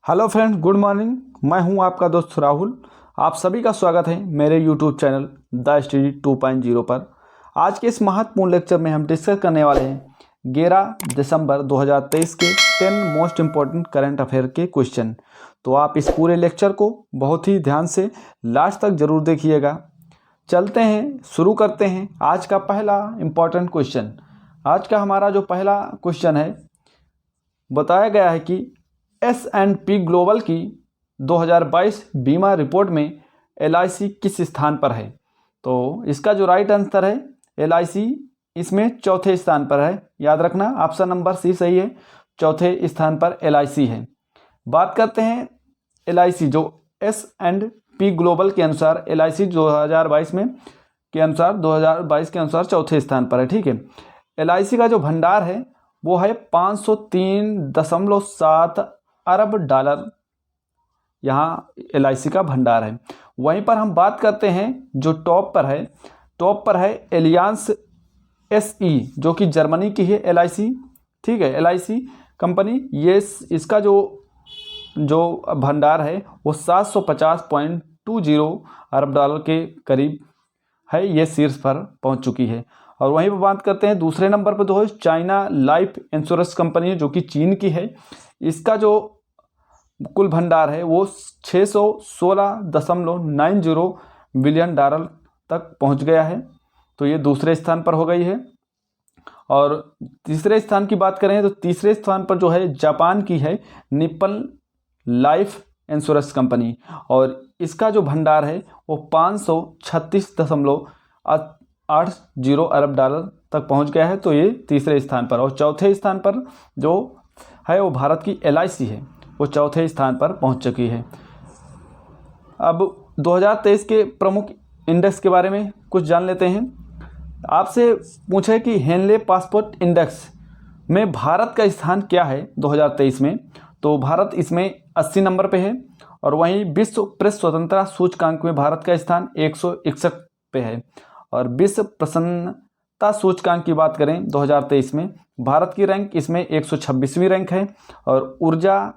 Hello friends, good morning. मैं हूं आपका दोस्त राहुल। आप सभी का स्वागत है मेरे यूट्यूब चैनल द स्टडी 2.0 पर। आज के इस महत्वपूर्ण लेक्चर में हम डिस्कस करने वाले हैं 11 दिसंबर 2023 के 10 मोस्ट इम्पॉर्टेंट करंट अफेयर के क्वेश्चन। तो आप इस पूरे लेक्चर को बहुत ही ध्यान से लास्ट तक जरूर देखिएगा। चलते हैं, शुरू करते हैं आज का पहला इम्पॉर्टेंट क्वेश्चन। आज का हमारा जो पहला क्वेश्चन है, बताया गया है कि S&P ग्लोबल की 2022 बीमा रिपोर्ट में LIC किस स्थान पर है। तो इसका जो राइट आंसर है, LIC इसमें चौथे स्थान पर है। याद रखना, ऑप्शन नंबर सी सही है, चौथे स्थान पर LIC है। बात करते हैं LIC जो S&P ग्लोबल के अनुसार LIC 2022 में के अनुसार 2022 के अनुसार चौथे स्थान पर है। ठीक है, LIC का जो भंडार है वो है 503.7 अरब डॉलर, यहाँ LIC का भंडार है। वहीं पर हम बात करते हैं जो टॉप पर है एलियांस SE जो कि जर्मनी की है LIC। ठीक है, LIC कंपनी, ये इसका जो भंडार है वो 750.20 अरब डॉलर के करीब है, ये शीर्ष पर पहुंच चुकी है। और वहीं पर बात करते हैं दूसरे नंबर पर जो है चाइना लाइफ इंश्योरेंस कंपनी है जो कि चीन की है। इसका जो कुल भंडार है वो 616.90 बिलियन डॉलर तक पहुंच गया है। तो ये दूसरे स्थान पर हो गई है। और तीसरे स्थान की बात करें तो तीसरे स्थान पर जो है जापान की है निप्पन लाइफ इंश्योरेंस कंपनी, और इसका जो भंडार है वो 536.80 अरब डॉलर तक पहुंच गया है। तो ये तीसरे स्थान पर। और चौथे स्थान पर जो है वो भारत की LIC है, वो चौथे स्थान पर पहुंच चुकी है। अब 2023 के प्रमुख इंडेक्स के बारे में कुछ जान लेते हैं। आपसे पूछे कि हेनले पासपोर्ट इंडेक्स में भारत का स्थान क्या है 2023 में, तो भारत इसमें 80 नंबर पे है। और वहीं विश्व प्रेस स्वतंत्रता सूचकांक में भारत का स्थान 161 पे है। और विश्व प्रसन्नता सूचकांक की बात करें 2023 में, भारत की रैंक इसमें 126वीं रैंक है। और ऊर्जा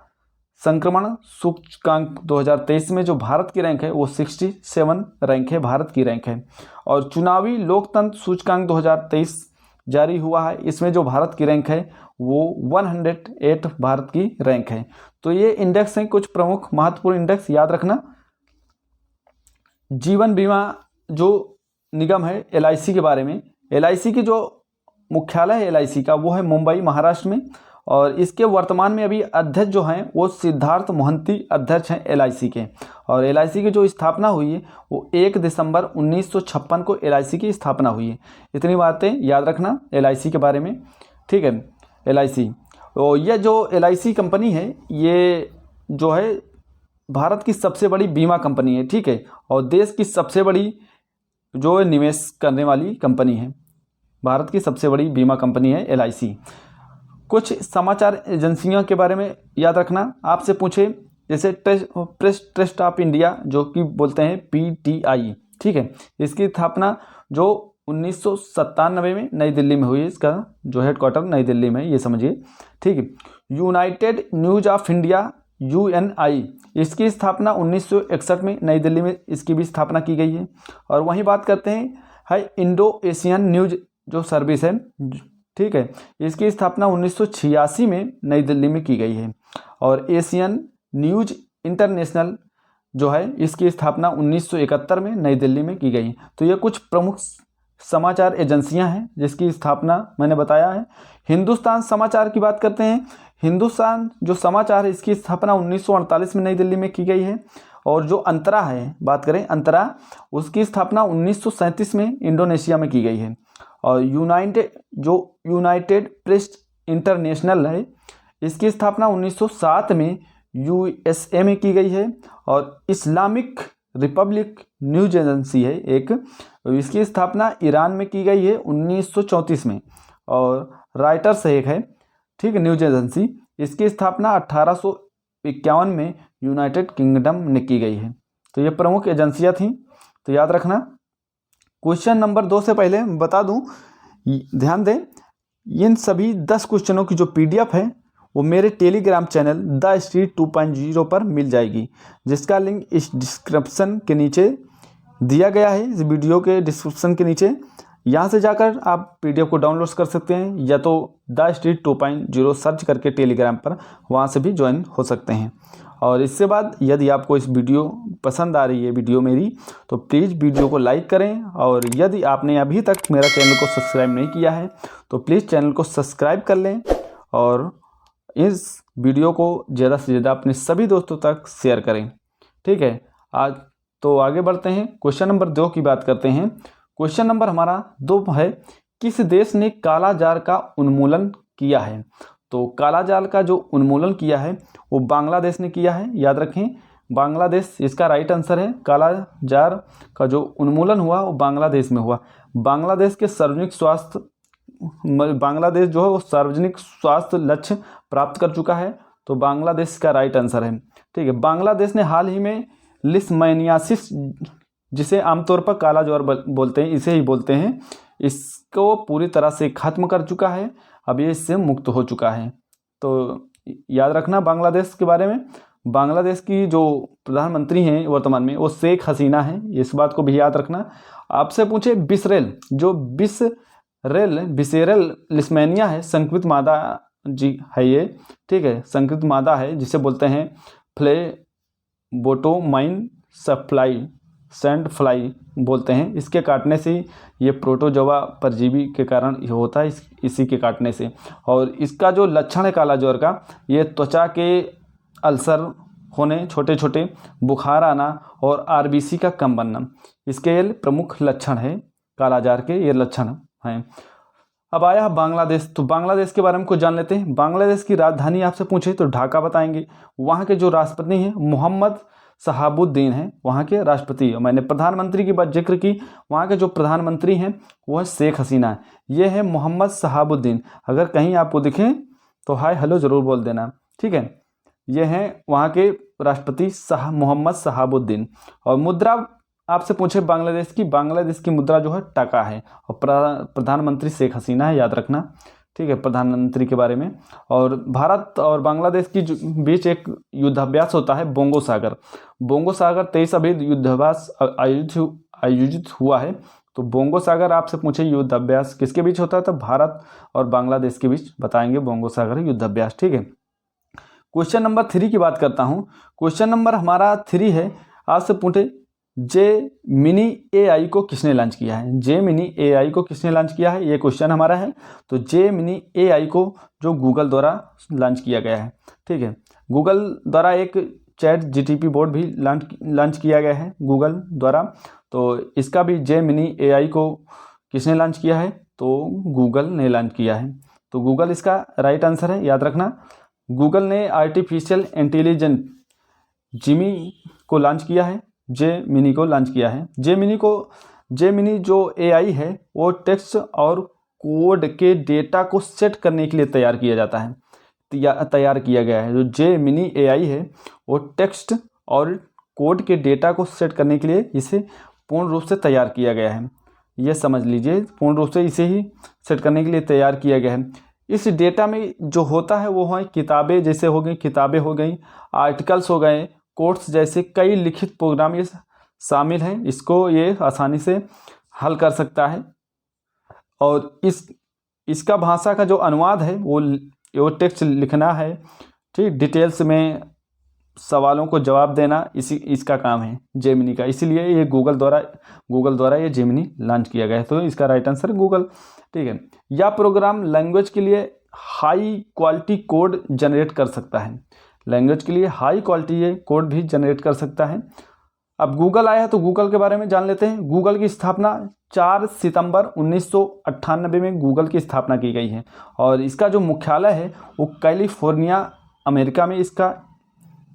संक्रमण सूचकांक 2023 में जो भारत की रैंक है वो 67 रैंक है, भारत की रैंक है। और चुनावी लोकतंत्र सूचकांक 2023 जारी हुआ है, इसमें जो भारत की रैंक है वो 108 भारत की रैंक है। तो ये इंडेक्स हैं, कुछ प्रमुख महत्वपूर्ण इंडेक्स, याद रखना। जीवन बीमा जो निगम है LIC के बारे में, LIC की जो मुख्यालय है LIC का वो है मुंबई, महाराष्ट्र में। और इसके वर्तमान में अभी अध्यक्ष जो हैं वो सिद्धार्थ मोहंती अध्यक्ष हैं LIC के। और LIC की जो स्थापना हुई है वो 1 दिसंबर 1956 को LIC की स्थापना हुई है। इतनी बातें याद रखना LIC के बारे में। ठीक है, LIC, तो यह जो LIC कंपनी है ये जो है भारत की सबसे बड़ी बीमा कंपनी है। ठीक है, और देश की सबसे बड़ी जो निवेश करने वाली कंपनी है, भारत की सबसे बड़ी बीमा कंपनी है LIC। कुछ समाचार एजेंसियों के बारे में याद रखना। आपसे पूछे जैसे प्रेस ट्रस्ट ऑफ इंडिया जो कि बोलते हैं PTI। ठीक है, इसकी स्थापना जो 1997 में नई दिल्ली में हुई है, इसका जो हेडक्वार्टर नई दिल्ली में, ये समझिए। ठीक है, United news of India UNI, इसकी स्थापना 1961 में नई दिल्ली में इसकी भी स्थापना की गई है। और वहीं बात करते हैं इंडो एशियन न्यूज जो सर्विस है, ठीक है, इसकी स्थापना 1986 में नई दिल्ली में की गई है। और एशियन न्यूज इंटरनेशनल जो है इसकी स्थापना 1971 में नई दिल्ली में की गई है। तो ये कुछ प्रमुख समाचार एजेंसियां हैं जिसकी स्थापना मैंने बताया है। हिंदुस्तान समाचार की बात करते हैं। हिंदुस्तान जो समाचार है इसकी स्थापना 1948 में नई दिल्ली में की गई है। और जो अंतरा है, बात करें अंतरा, उसकी स्थापना 1937 में इंडोनेशिया में की गई है। और यूनाइटेड प्रेस इंटरनेशनल है, इसकी स्थापना 1907 में USA में की गई है। और इस्लामिक रिपब्लिक न्यूज एजेंसी है एक, इसकी स्थापना ईरान में की गई है 1934 में। और राइटर्स एक है, ठीक है, न्यूज एजेंसी, इसकी स्थापना 1851 में यूनाइटेड किंगडम ने की गई है। तो ये प्रमुख एजेंसियां थीं, तो याद रखना। क्वेश्चन नंबर 2 से पहले बता दूं, ध्यान दें, इन सभी 10 क्वेश्चनों की जो PDF है वो मेरे टेलीग्राम चैनल द स्ट्रीट 2.0 पर मिल जाएगी, जिसका लिंक इस डिस्क्रिप्शन के नीचे दिया गया है, इस वीडियो के डिस्क्रिप्शन के नीचे। यहाँ से जाकर आप PDF को डाउनलोड कर सकते हैं, या तो द स्ट्रीट 2.0 सर्च करके टेलीग्राम पर वहाँ से भी ज्वाइन हो सकते हैं। और इससे बाद यदि आपको इस वीडियो पसंद आ रही है वीडियो मेरी, तो प्लीज़ वीडियो को लाइक करें, और यदि आपने अभी तक मेरा चैनल को सब्सक्राइब नहीं किया है तो प्लीज़ चैनल को सब्सक्राइब कर लें, और इस वीडियो को ज़्यादा से ज़्यादा अपने सभी दोस्तों तक शेयर करें। ठीक है, आज तो आगे बढ़ते हैं, क्वेश्चन नंबर 2 की बात करते हैं। क्वेश्चन नंबर हमारा 2 है, किस देश ने काला जार का उन्मूलन किया है? तो काला जाल का जो उन्मूलन किया है वो बांग्लादेश ने किया है, याद रखें, बांग्लादेश इसका राइट आंसर है। काला जार का जो उन्मूलन हुआ वो बांग्लादेश में हुआ। बांग्लादेश के सार्वजनिक स्वास्थ्य, बांग्लादेश जो है वो सार्वजनिक स्वास्थ्य लक्ष्य प्राप्त कर चुका है, तो बांग्लादेश का राइट आंसर है। ठीक है, बांग्लादेश ने हाल ही में लिस्मानियासिस, जिसे आमतौर पर काला ज्वर बोलते हैं, इसे ही बोलते हैं, इसको पूरी तरह से खत्म कर चुका है। अब ये इससे मुक्त हो चुका है। तो याद रखना बांग्लादेश के बारे में। बांग्लादेश की जो प्रधानमंत्री हैं वर्तमान में वो शेख हसीना है, इस बात को भी याद रखना। आपसे पूछे बिसरेल, जो बिसेरल लिस्मेनिया है, संक्रमित मादा जी है ये। ठीक है, संक्रमित मादा है जिसे बोलते हैं फ्लेबोटोमाइन सैंड फ्लाई बोलते हैं। इसके काटने से ये प्रोटोजोआ परजीवी के कारण ये होता है, इसी के काटने से। और इसका जो लक्षण है काला ज्वर का, ये त्वचा के अल्सर होने, छोटे छोटे बुखार आना और RBC का कम बनना, इसके ये प्रमुख लक्षण है, काला जार के ये लक्षण हैं। अब आया बांग्लादेश, तो बांग्लादेश के बारे में कुछ जान लेते हैं। बांग्लादेश की राजधानी आपसे पूछे तो ढाका बताएंगे। वहाँ के जो राष्ट्रपति हैं मोहम्मद शहाबुद्दीन हैं, वहाँ के राष्ट्रपति। मैंने प्रधानमंत्री की बात जिक्र की, वहाँ के जो प्रधानमंत्री हैं वो है शेख हसीना, ये है मोहम्मद शहाबुद्दीन। अगर कहीं आपको दिखें तो हाय हेलो ज़रूर बोल देना। ठीक है, ये हैं वहाँ के राष्ट्रपति मोहम्मद शहाबुद्दीन। और मुद्रा आपसे पूछे बांग्लादेश की मुद्रा जो है टका है, और प्रधानमंत्री शेख हसीना है, याद रखना। ठीक है, प्रधानमंत्री के बारे में। और भारत और बांग्लादेश की बीच एक युद्धाभ्यास होता है बोंगो सागर 23 अभी युद्धाभ्यास आयोजित हुआ है। तो बोंगो सागर आपसे पूछे युद्धाभ्यास किसके बीच होता है, तो भारत और बांग्लादेश के बीच बताएंगे बोंगो सागर युद्धाभ्यास। ठीक है, क्वेश्चन नंबर 3 की बात करता हूँ। क्वेश्चन नंबर हमारा 3 है, आपसे पूछे जेमिनी AI को किसने लॉन्च किया है? जेमिनी AI को किसने लॉन्च किया है, ये क्वेश्चन हमारा है। तो जेमिनी AI को जो गूगल द्वारा लॉन्च किया गया है। ठीक है, गूगल द्वारा एक ChatGPT बोर्ड भी लॉन्च किया गया है गूगल द्वारा। तो इसका भी जेमिनी AI को किसने लॉन्च किया है, तो गूगल ने लॉन्च किया है। तो गूगल इसका राइट आंसर है, याद रखना। गूगल ने आर्टिफिशियल इंटेलिजेंट जिमी को लॉन्च किया है, जेमिनी को लॉन्च किया है। जेमिनी जो AI है वो टेक्स्ट और कोड के डेटा को सेट करने के लिए तैयार किया जाता है, तैयार किया गया है। जो जेमिनी AI है वो टेक्स्ट और कोड के डेटा को सेट करने के लिए इसे पूर्ण रूप से तैयार किया गया है। ये समझ लीजिए, पूर्ण रूप से इसे ही सेट करने के लिए तैयार किया गया है। इस डेटा में जो होता है वो है किताबें, जैसे हो गई किताबें, हो गई आर्टिकल्स, हो गए कोर्स, जैसे कई लिखित प्रोग्राम ये शामिल हैं। इसको ये आसानी से हल कर सकता है। और इसका भाषा का जो अनुवाद है वो टेक्स्ट लिखना है, ठीक, डिटेल्स में सवालों को जवाब देना, इसका काम है जेमिनी का। इसीलिए ये गूगल द्वारा ये जेमिनी लॉन्च किया गया है। तो इसका राइट आंसर गूगल। ठीक है, यह प्रोग्राम लैंग्वेज के लिए हाई क्वालिटी कोड जनरेट कर सकता है। लैंग्वेज के लिए हाई क्वालिटी ये कोड भी जनरेट कर सकता है। अब गूगल आया तो गूगल के बारे में जान लेते हैं। गूगल की स्थापना 4 सितंबर 1998 में गूगल की स्थापना की गई है, और इसका जो मुख्यालय है वो कैलिफोर्निया अमेरिका में इसका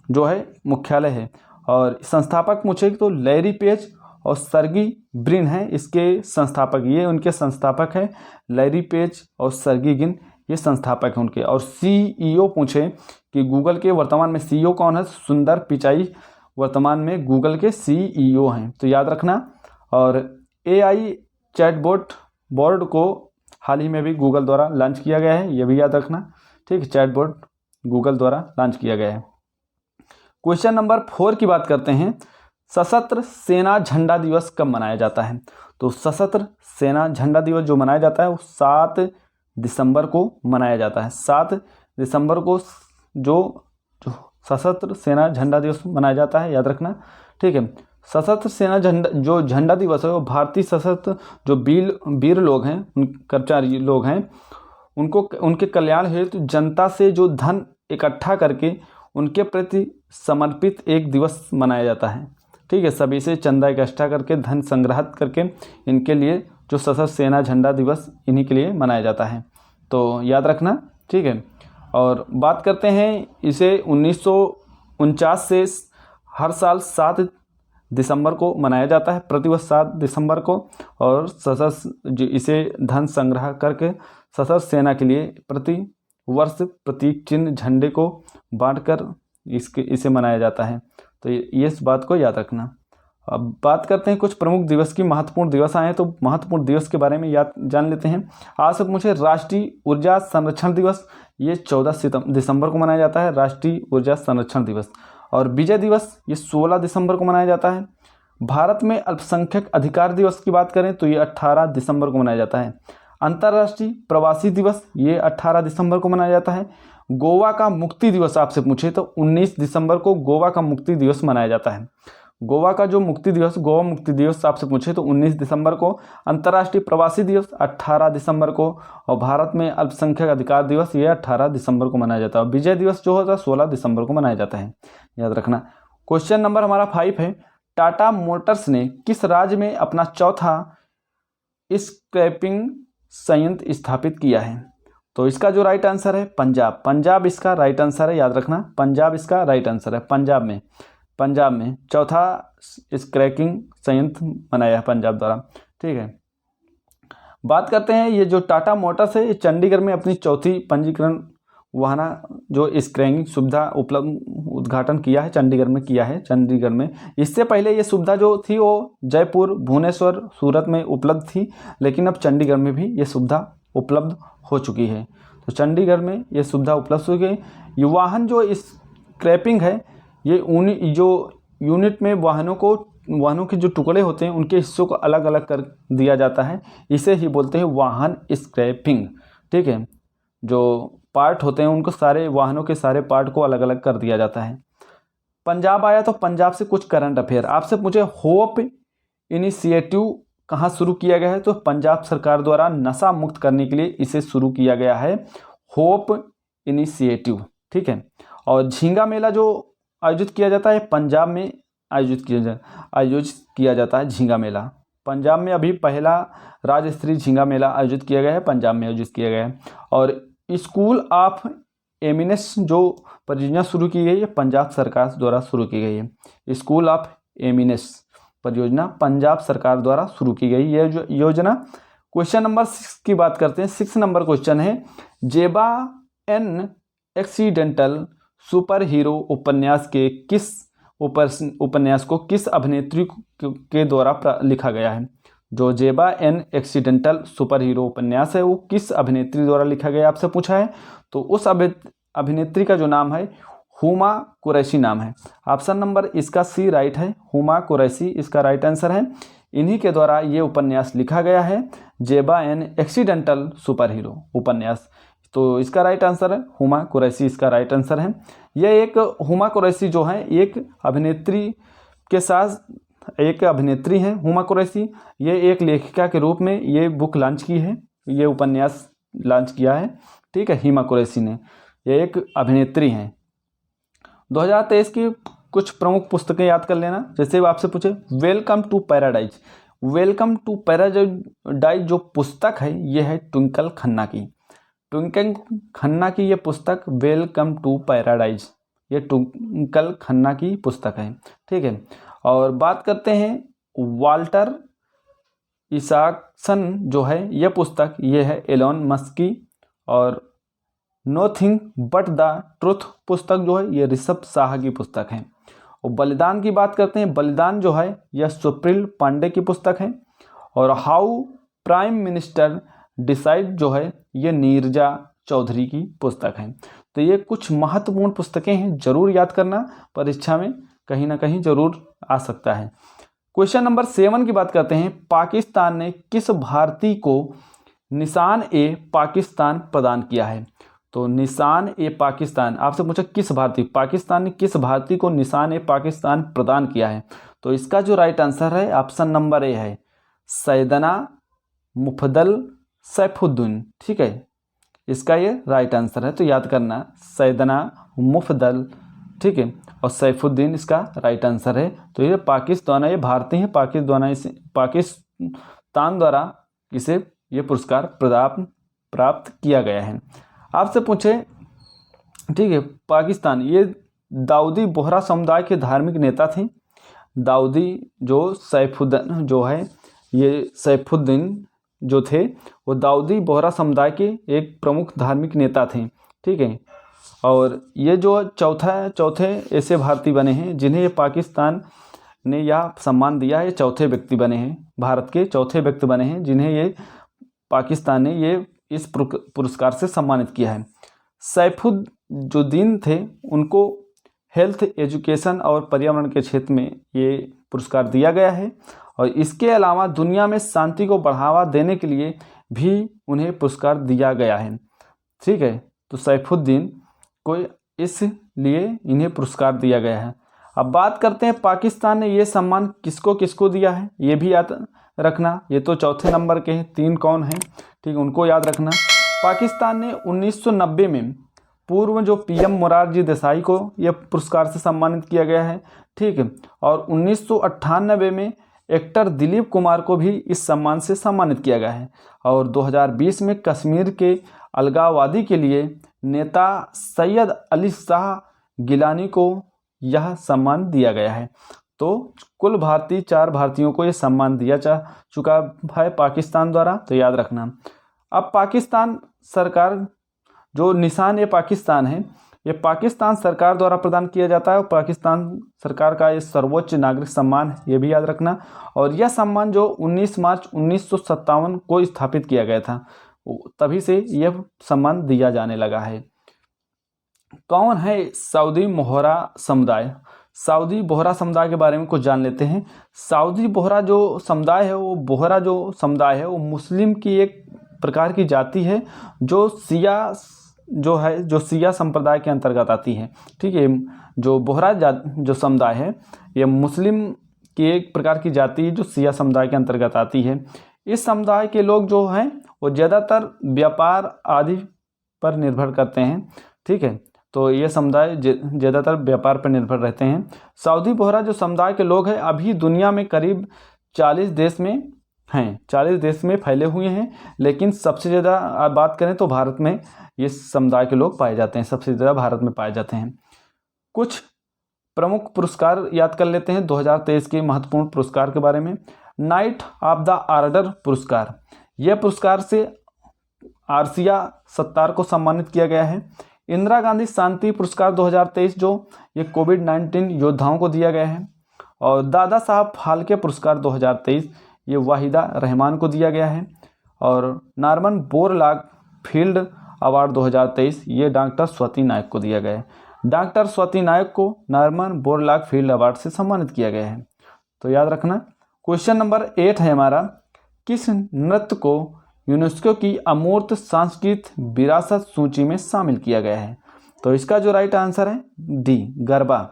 जो है मुख्यालय है। और संस्थापक पूछे तो लैरी पेज और सर्गी ब्रिन हैं इसके संस्थापक, ये उनके संस्थापक हैं, लैरी पेज और सर्गी ब्रिन, ये संस्थापक हैं उनके। और CEO पूछे कि गूगल के वर्तमान में CEO कौन है, सुंदर पिचाई वर्तमान में गूगल के CEO हैं, तो याद रखना। और AI चैटबॉट बोर्ड को हाल ही में भी गूगल द्वारा लॉन्च किया गया है, ये भी याद रखना। ठीक है, चैटबॉट गूगल द्वारा लॉन्च किया गया है। क्वेश्चन नंबर 4 की बात करते हैं। सशस्त्र सेना झंडा दिवस कब मनाया जाता है? तो सशस्त्र सेना झंडा दिवस जो मनाया जाता है वो 7 दिसंबर को मनाया जाता है। 7 दिसंबर को जो सशस्त्र सेना झंडा दिवस मनाया जाता है, याद रखना, ठीक है। सशस्त्र सेना झंडा दिवस है वो भारतीय सशस्त्र जो वीर लोग हैं, कर्मचारी लोग हैं, उनको उनके कल्याण हेतु जनता से जो धन इकट्ठा करके उनके प्रति समर्पित एक दिवस मनाया जाता है, ठीक है। सभी से चंदा इकट्ठा करके धन संग्रहित करके इनके लिए जो सशस्त्र सेना झंडा दिवस इन्हीं के लिए मनाया जाता है, तो याद रखना, ठीक है। और बात करते हैं, इसे 1949 से हर साल 7 दिसंबर को मनाया जाता है, प्रतिवर्ष 7 दिसंबर को। और सशस्त्र इसे धन संग्रह करके सशस्त्र सेना के लिए प्रति वर्ष प्रतीक चिन्ह झंडे को बांटकर इसे मनाया जाता है, तो ये इस बात को याद रखना। अब बात करते हैं कुछ प्रमुख दिवस की। महत्वपूर्ण दिवस आए तो महत्वपूर्ण दिवस के बारे में जान लेते हैं। आज से पूछे, राष्ट्रीय ऊर्जा संरक्षण दिवस, ये 14 दिसंबर को मनाया जाता है, राष्ट्रीय ऊर्जा संरक्षण दिवस। और विजय दिवस ये 16 दिसंबर को मनाया जाता है। भारत में अल्पसंख्यक अधिकार दिवस की बात करें तो ये 18 दिसंबर को मनाया जाता है। अंतर्राष्ट्रीय प्रवासी दिवस ये 18 दिसंबर को मनाया जाता है। गोवा का मुक्ति दिवस आपसे पूछे तो 19 दिसंबर को गोवा का मुक्ति दिवस मनाया जाता है। गोवा का जो मुक्ति दिवस, गोवा मुक्ति दिवस आपसे पूछे तो 19 दिसंबर को। अंतर्राष्ट्रीय प्रवासी दिवस 18 दिसंबर को। और भारत में अल्पसंख्यक अधिकार दिवस ये 18 दिसंबर को मनाया जाता है। विजय दिवस जो होता है 16 दिसंबर को मनाया जाता है, याद रखना। क्वेश्चन नंबर हमारा 5 है, टाटा मोटर्स ने किस राज्य में अपना चौथा स्क्रैपिंग संयंत्र स्थापित किया है? तो इसका जो राइट आंसर है पंजाब। पंजाब इसका राइट आंसर है, याद रखना, पंजाब इसका राइट आंसर है। पंजाब में चौथा स्क्रैपिंग संयंत्र बनाया है पंजाब द्वारा, ठीक है। बात करते हैं, ये जो टाटा मोटर्स है ये चंडीगढ़ में अपनी चौथी पंजीकरण वाहन जो स्क्रैपिंग सुविधा उपलब्ध उद्घाटन किया है, चंडीगढ़ में किया है, चंडीगढ़ में। इससे पहले ये सुविधा जो थी वो जयपुर, भुवनेश्वर, सूरत में उपलब्ध थी, लेकिन अब चंडीगढ़ में भी ये सुविधा उपलब्ध हो चुकी है। तो चंडीगढ़ में ये सुविधा उपलब्ध हो गई। ये वाहन जो स्क्रैपिंग है ये जो यूनिट में वाहनों के जो टुकड़े होते हैं उनके हिस्सों को अलग अलग कर दिया जाता है, इसे ही बोलते हैं वाहन स्क्रैपिंग, ठीक है। जो पार्ट होते हैं उनको सारे वाहनों के सारे पार्ट को अलग अलग कर दिया जाता है। पंजाब आया तो पंजाब से कुछ करंट अफेयर आपसे पूछे, होप इनिशिएटिव कहाँ शुरू किया गया है? तो पंजाब सरकार द्वारा नशा मुक्त करने के लिए इसे शुरू किया गया है, होप इनिशिएटिव, ठीक है। और झींगा मेला जो आयोजित किया जाता है पंजाब में आयोजित किया जाता है झींगा मेला। पंजाब में अभी पहला राज्य स्तरीय झींगा मेला आयोजित किया गया है, पंजाब में आयोजित किया गया है। और स्कूल ऑफ एमिनेस जो परियोजना शुरू की गई है पंजाब सरकार द्वारा शुरू की गई है। स्कूल ऑफ एमिनेस परियोजना पंजाब सरकार द्वारा शुरू की गई ये जो योजना। क्वेश्चन नंबर 6 की बात करते हैं। 6 नंबर क्वेश्चन है, जेबा एन एक्सीडेंटल सुपर हीरो उपन्यास के किस उपन्यास को किस अभिनेत्री के द्वारा लिखा गया है? जो जेबा एन एक्सीडेंटल सुपर हीरो उपन्यास है वो किस अभिनेत्री द्वारा लिखा गया आपसे पूछा है। तो उस अभिनेत्री का जो नाम है हुमा कुरैशी नाम है। ऑप्शन नंबर इसका सी राइट है, हुमा कुरैशी इसका राइट आंसर है। इन्हीं के द्वारा ये उपन्यास लिखा गया है, जेबा एन एक्सीडेंटल सुपर हीरो उपन्यास। तो इसका राइट आंसर है हुमा कुरैशी, इसका राइट आंसर है। यह एक हुमा कुरैशी जो है एक अभिनेत्री के साथ एक अभिनेत्री हैं हुमा कुरैशी। ये एक लेखिका के रूप में ये बुक लॉन्च की है, ये उपन्यास लॉन्च किया है, ठीक है, हुमा कुरैशी ने। ये एक अभिनेत्री हैं। 2023 की कुछ प्रमुख पुस्तकें याद कर लेना। जैसे आपसे पूछे welcome to paradise, welcome to paradise जो पुस्तक है ये है ट्विंकल खन्ना की। ट्विंकल खन्ना की ये पुस्तक वेलकम टू पैराडाइज, ये ट्विंकल खन्ना की पुस्तक है, ठीक है। और बात करते हैं वाल्टर इसाकसन जो है ये पुस्तक ये है एलोन मस्क की। और नोथिंग बट द ट्रुथ पुस्तक जो है ये ऋषभ शाह की पुस्तक है। और बलिदान की बात करते हैं, बलिदान जो है यह सुप्रील पांडे की पुस्तक है। और हाउ प्राइम मिनिस्टर डिसाइड जो है ये नीरजा चौधरी की पुस्तक है। तो ये कुछ महत्वपूर्ण पुस्तकें हैं, जरूर याद करना, परीक्षा में कहीं ना कहीं जरूर आ सकता है। क्वेश्चन नंबर 7 की बात करते हैं। पाकिस्तान ने किस भारतीय को निशान ए पाकिस्तान प्रदान किया है? तो निशान ए पाकिस्तान आपसे पूछा किस भारतीय, पाकिस्तान ने किस भारतीय को निशान ए पाकिस्तान प्रदान किया है? तो इसका जो राइट आंसर है ऑप्शन नंबर ए है, सैयदना मुफद्दल सैफुद्दीन। ठीक है, इसका ये राइट आंसर है, तो याद करना सैयदना मुफद्दल, ठीक है, और सैफुद्दीन इसका राइट आंसर है। तो ये पाकिस्तान, ये भारतीय है, पाकिस्तान द्वारा इसे ये पुरस्कार प्राप्त किया गया है। आपसे पूछे, ठीक है, पाकिस्तान ये दाऊदी बोहरा समुदाय के धार्मिक नेता थे। दाऊदी जो सैफुद्दीन जो है, ये सैफुद्दीन जो थे वो दाऊदी बोहरा समुदाय के एक प्रमुख धार्मिक नेता थे। ठीक है, और ये जो चौथे ऐसे भारतीय बने हैं जिन्हें ये पाकिस्तान ने यह सम्मान दिया है। ये चौथे व्यक्ति बने हैं, भारत के चौथे व्यक्ति बने हैं जिन्हें ये पाकिस्तान ने ये इस पुरस्कार से सम्मानित किया है। सैफुद्दीन थे, उनको हेल्थ, एजुकेशन और पर्यावरण के क्षेत्र में ये पुरस्कार दिया गया है। और इसके अलावा दुनिया में शांति को बढ़ावा देने के लिए भी उन्हें पुरस्कार दिया गया है। ठीक है, तो सैफुद्दीन को इसलिए इन्हें पुरस्कार दिया गया है। अब बात करते हैं पाकिस्तान ने ये सम्मान किसको किसको दिया है, ये भी याद रखना। ये तो चौथे नंबर के हैं, 3 कौन हैं, ठीक है, उनको याद रखना। पाकिस्तान ने 1990 में पूर्व जो पीएम मोरारजी देसाई को यह पुरस्कार से सम्मानित किया गया है। ठीक है, और 1998 में एक्टर दिलीप कुमार को भी इस सम्मान से सम्मानित किया गया है। और 2020 में कश्मीर के अलगाववादी के लिए नेता सैयद अली शाह गिलानी को यह सम्मान दिया गया है। तो कुल 4 भारतीयों को यह सम्मान दिया जा चुका है पाकिस्तान द्वारा, तो याद रखना। अब पाकिस्तान सरकार जो निशान ए पाकिस्तान है, ये पाकिस्तान सरकार द्वारा प्रदान किया जाता है और पाकिस्तान सरकार का ये सर्वोच्च नागरिक सम्मान है, ये भी याद रखना। और यह सम्मान जो 19 मार्च 1957 को स्थापित किया गया था, तभी से यह सम्मान दिया जाने लगा है। कौन है सऊदी बोहरा समुदाय? सऊदी बोहरा समुदाय के बारे में कुछ जान लेते हैं। सऊदी बोहरा जो समुदाय है, वो बोहरा जो समुदाय है वो मुस्लिम की एक प्रकार की जाति है जो शिया संप्रदाय के अंतर्गत आती है। ठीक है, जो बोहरा जो समुदाय है ये मुस्लिम की एक प्रकार की जाति जो शिया समुदाय के अंतर्गत आती है। इस समुदाय के लोग जो हैं वो ज़्यादातर व्यापार आदि पर निर्भर करते हैं। ठीक है, तो ये समुदाय ज़्यादातर व्यापार पर निर्भर रहते हैं। सऊदी बोहरा जो समुदाय के लोग हैं अभी दुनिया में करीब 40 देश में हैं, 40 देश में फैले हुए हैं, लेकिन सबसे ज़्यादा बात करें तो भारत में ये समुदाय के लोग पाए जाते हैं, सबसे ज़्यादा भारत में पाए जाते हैं। कुछ प्रमुख पुरस्कार याद कर लेते हैं 2023 के महत्वपूर्ण पुरस्कार के बारे में। नाइट ऑफ द ऑर्डर पुरस्कार, यह पुरस्कार से आरसिया सत्तार को सम्मानित किया गया है। इंदिरा गांधी शांति पुरस्कार 2023 जो ये कोविड-19 योद्धाओं को दिया गया है। और दादा साहब फाल्के पुरस्कार 2023 ये वाहिदा रहमान को दिया गया है। और नॉर्मन बोरलॉग फील्ड अवार्ड 2023 ये डॉक्टर स्वाति नायक को दिया गया है। डॉक्टर स्वाति नायक को नॉर्मन बोरलॉग फील्ड अवार्ड से सम्मानित किया गया है, तो याद रखना। क्वेश्चन नंबर 8 है हमारा, किस नृत्य को यूनेस्को की अमूर्त सांस्कृतिक विरासत सूची में शामिल किया गया है? तो इसका जो राइट आंसर है डी, गरबा।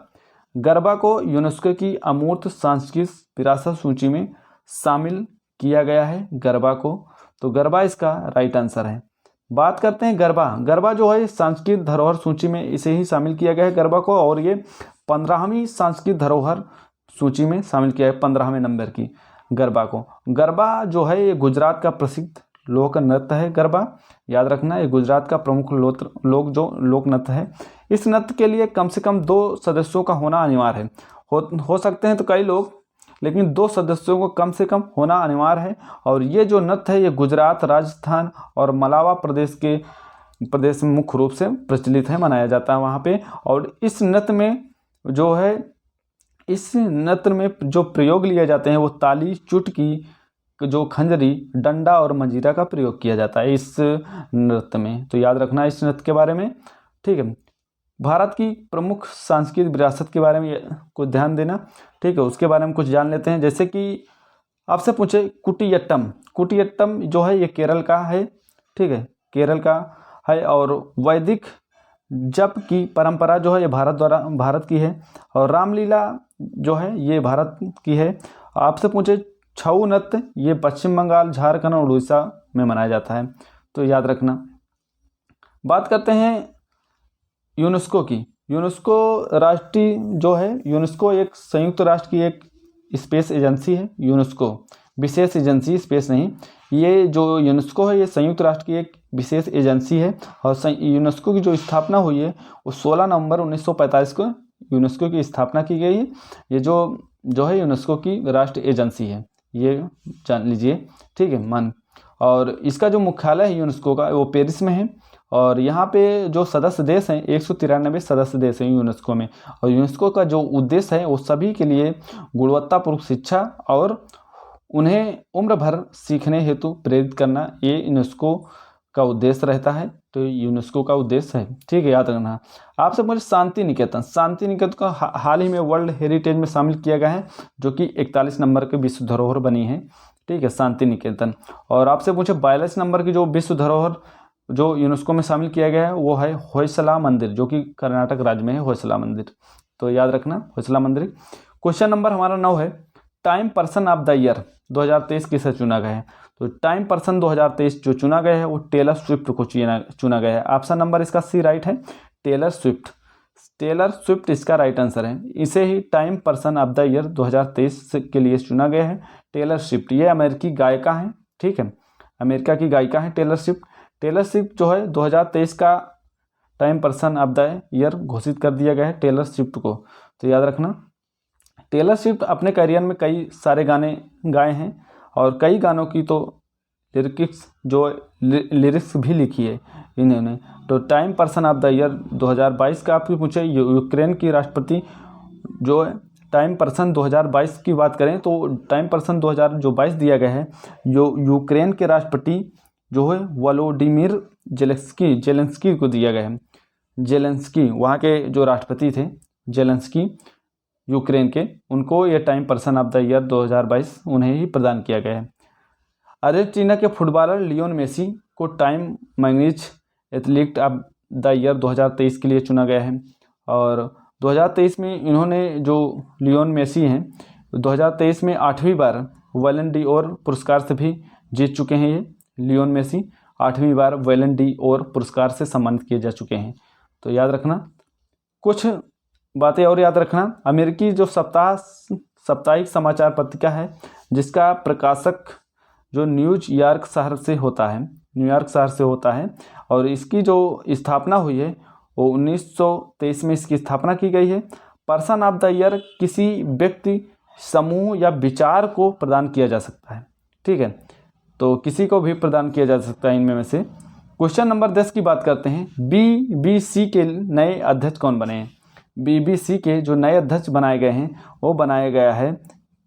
गरबा को यूनेस्को की अमूर्त सांस्कृतिक विरासत सूची में शामिल किया गया है, गरबा को, तो गरबा इसका राइट आंसर है। बात करते हैं गरबा जो है सांस्कृतिक धरोहर सूची में इसे ही शामिल किया गया है गरबा को, और ये 15वीं सांस्कृतिक धरोहर सूची में शामिल किया है, 15वें नंबर की गरबा को। गरबा जो है ये गुजरात का प्रसिद्ध लोक नृत्य है। गरबा याद रखना, ये गुजरात का प्रमुख लोक नृत्य है। इस नृत्य के लिए कम से कम 2 सदस्यों का होना अनिवार्य है। हो सकते हैं तो कई लोग, लेकिन 2 सदस्यों को कम से कम होना अनिवार्य है। और ये जो नृत्य है ये गुजरात, राजस्थान और मलावा प्रदेश में मुख्य रूप से प्रचलित है, मनाया जाता है वहाँ पे। और इस नृत्य में जो प्रयोग लिए जाते हैं वो ताली, चुटकी, जो खंजरी, डंडा और मंजीरा का प्रयोग किया जाता है इस नृत्य में, तो याद रखना इस नृत्य के बारे में। ठीक है। भारत की प्रमुख सांस्कृतिक विरासत के बारे में कुछ ध्यान देना, ठीक है, उसके बारे में कुछ जान लेते हैं। जैसे कि आपसे पूछे कुटियट्टम, कुटियट्टम जो है ये केरल का है, ठीक है, केरल का है। और वैदिक जप की परंपरा जो है ये भारत की है। और रामलीला जो है ये भारत की है। आपसे पूछे छऊ नृत्य, ये पश्चिम बंगाल, झारखंड और उड़ीसा में मनाया जाता है, तो याद रखना। बात करते हैं यूनेस्को की। यूनेस्को राष्ट्रीय जो है, यूनेस्को एक संयुक्त राष्ट्र की एक स्पेस एजेंसी है। यूनेस्को विशेष एजेंसी, स्पेस नहीं, ये जो यूनेस्को है ये संयुक्त राष्ट्र की एक विशेष एजेंसी है। और यूनेस्को की जो स्थापना हुई है वो 16 नवंबर 1945 को यूनेस्को की स्थापना की गई है। ये जो है यूनेस्को की राष्ट्रीय एजेंसी है, ये जान लीजिए, ठीक है मन। और इसका जो मुख्यालय है यूनेस्को का वो पेरिस में है। और यहाँ पे जो सदस्य देश हैं 193 सदस्य देश हैं यूनेस्को में। और यूनेस्को का जो उद्देश्य है वो सभी के लिए गुणवत्तापूर्ण शिक्षा और उन्हें उम्र भर सीखने हेतु प्रेरित करना, ये यूनेस्को का उद्देश्य रहता है। तो यूनेस्को का उद्देश्य है, ठीक है, याद रखना। आपसे मुझे शांति निकेतन, शांति निकेतन का हाल ही में वर्ल्ड हेरिटेज में शामिल किया गया है, जो कि 41 नंबर के विश्व धरोहर बनी है, ठीक है, शांति निकेतन। और आपसे पूछे 42 नंबर की जो विश्व धरोहर जो यूनेस्को में शामिल किया गया है वो है होयसला मंदिर, जो कि कर्नाटक राज्य में है होयसला मंदिर, तो याद रखना होयसला मंदिर। क्वेश्चन नंबर हमारा 9 है, time person of the year 2023 किसे चुना गया है? तो टाइम पर्सन 2023 जो चुना गया है वो टेलर स्विफ्ट को चुना गया है। ऑप्शन नंबर इसका सी राइट है, टेलर स्विफ्ट। टेलर स्विफ्ट इसका राइट आंसर है। इसे ही Time person of the year 2023 के लिए चुना गया है, टेलर स्विफ्ट। ये अमेरिकी गायिका हैं, ठीक है, अमेरिका की गायिका हैं टेलर स्विफ्ट। टेलर स्विफ्ट जो है 2023 का time person of the year घोषित कर दिया गया है टेलर स्विफ्ट को, तो याद रखना। टेलर स्विफ्ट अपने करियर में कई सारे गाने गाए हैं और कई गानों की तो लिरिक्स भी लिखी है इन्होंने। तो time person of the year 2022 का आपसे पूछे, यूक्रेन की राष्ट्रपति जो टाइम पर्सन 2022 की बात करें तो टाइम पर्सन 2022 दिया गया है, जो यूक्रेन के राष्ट्रपति जो है वोलोडिमिर जेलेंस्की को दिया गया है। जेलेंस्की वहाँ के जो राष्ट्रपति थे, जेलेंस्की यूक्रेन के, उनको ये time person of the year 2022 उन्हें ही प्रदान किया गया है। अर्जेंटीना के फुटबॉलर लियोन मेसी को time magazine athlete of the year 2023 के लिए चुना गया है। और 2023 में इन्होंने जो लियोन मेसी हैं 2023 में 8वीं बार बैलन ड'ओर पुरस्कार से भी जीत चुके हैं। ये लियोन मेसी 8वीं बार बैलन ड'ओर पुरस्कार से सम्मानित किए जा चुके हैं, तो याद रखना। कुछ बातें और याद रखना। अमेरिकी जो साप्ताहिक समाचार पत्रिका है जिसका प्रकाशक जो न्यूयॉर्क शहर से होता है, और इसकी जो स्थापना हुई है वो 1923 में इसकी स्थापना की गई है। पर्सन ऑफ द ईयर किसी व्यक्ति, समूह या विचार को प्रदान किया जा सकता है, ठीक है, तो किसी को भी प्रदान किया जा सकता है इनमें में से। क्वेश्चन नंबर 10 की बात करते हैं, BBC के नए अध्यक्ष कौन बने हैं? BBC के जो नए अध्यक्ष बनाए गए हैं वो बनाया गया है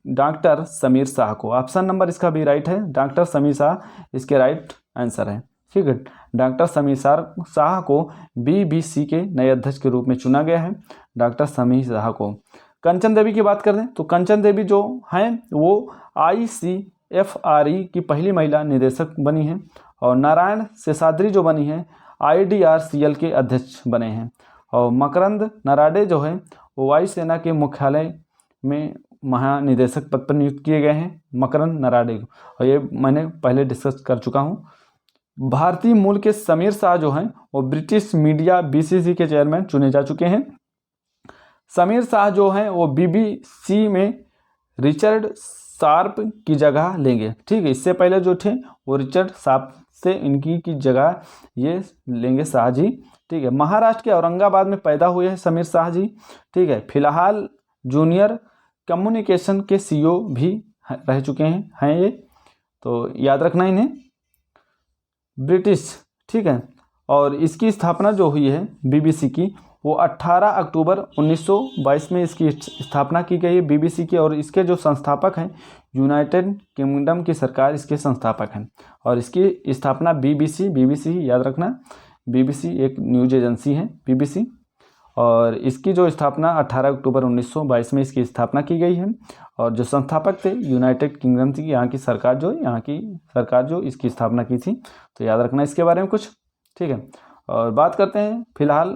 डॉक्टर समीर शाह को। ऑप्शन नंबर इसका भी राइट है, डॉक्टर समीर शाह इसके राइट आंसर है, ठीक है। डॉक्टर समीर शाह को BBC के नए अध्यक्ष के रूप में चुना गया है, डॉक्टर समीर शाह को। कंचन देवी की बात करें तो कंचन देवी जो हैं वो ICFRE की पहली महिला निदेशक बनी हैं। और नारायण शेषाद्री जो बनी है IDRCL के अध्यक्ष बने हैं। और मकरंद नराडे जो है वो वायुसेना के मुख्यालय में महानिदेशक पद पर नियुक्त किए गए हैं, मकरंद नराडे को, और ये मैंने पहले डिस्कस कर चुका हूँ। भारतीय मूल के समीर शाह जो हैं वो ब्रिटिश मीडिया BCC के चेयरमैन चुने जा चुके हैं। समीर शाह जो हैं वो BBC में रिचर्ड शार्प की जगह लेंगे, ठीक है। इससे पहले जो थे वो रिचर्ड शार्प से इनकी की जगह ये लेंगे शाह जी, ठीक है। महाराष्ट्र के औरंगाबाद में पैदा हुए हैं समीर शाह जी, ठीक है। फिलहाल जूनियर कम्युनिकेशन के CEO भी रह चुके हैं ये, तो याद रखना इन्हें। ब्रिटिश, ठीक है। और इसकी स्थापना जो हुई है BBC की वो 18 अक्टूबर 1922 में इसकी स्थापना की गई है BBC की। और इसके जो संस्थापक हैं यूनाइटेड किंगडम की सरकार इसके संस्थापक हैं। और इसकी स्थापना BBC याद रखना, BBC एक न्यूज एजेंसी है BBC, और इसकी जो स्थापना 18 अक्टूबर 1922 में इसकी स्थापना की गई है। और जो संस्थापक थे यूनाइटेड किंगडम की यहाँ की सरकार जो इसकी स्थापना की थी। तो याद रखना इसके बारे में कुछ, ठीक है। और बात करते हैं फिलहाल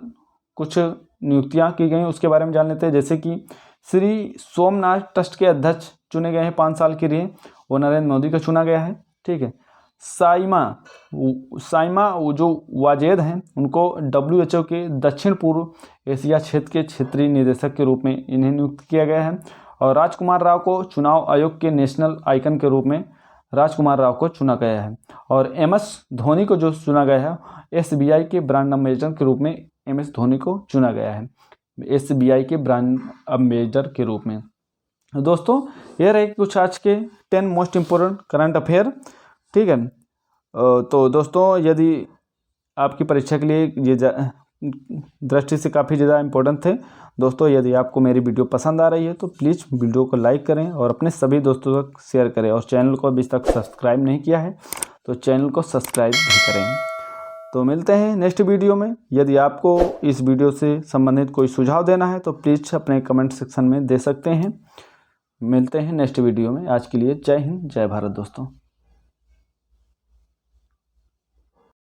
कुछ नियुक्तियाँ की गई उसके बारे में जान लेते हैं। जैसे कि श्री सोमनाथ ट्रस्ट के अध्यक्ष चुने गए हैं 5 साल के लिए, वो नरेंद्र मोदी का चुना गया है, ठीक है। साइमा जो वाजेद हैं उनको WHO के दक्षिण पूर्व एशिया क्षेत्र के क्षेत्रीय निदेशक के रूप में इन्हें नियुक्त किया गया है। और राजकुमार राव को चुनाव आयोग के नेशनल आइकन के रूप में राजकुमार राव को चुना गया है। और MS धोनी को जो चुना गया है SBI के ब्रांड एम्बेसडर के रूप में MS धोनी को चुना गया है SBI के ब्रांड एम्बेसडर के रूप में। दोस्तों ये रहे कुछ आज के 10 मोस्ट इम्पोर्टेंट करंट अफेयर, ठीक है। तो दोस्तों यदि आपकी परीक्षा के लिए ये दृष्टि से काफ़ी ज़्यादा इम्पोर्टेंट थे दोस्तों, यदि आपको मेरी वीडियो पसंद आ रही है तो प्लीज़ वीडियो को लाइक करें और अपने सभी दोस्तों तक शेयर करें। और चैनल को अभी तक सब्सक्राइब नहीं किया है तो चैनल को सब्सक्राइब भी करें। तो मिलते हैं नेक्स्ट वीडियो में। यदि आपको इस वीडियो से संबंधित कोई सुझाव देना है तो प्लीज़ अपने कमेंट सेक्शन में दे सकते हैं। मिलते हैं नेक्स्ट वीडियो में। आज के लिए जय हिंद, जय भारत दोस्तों।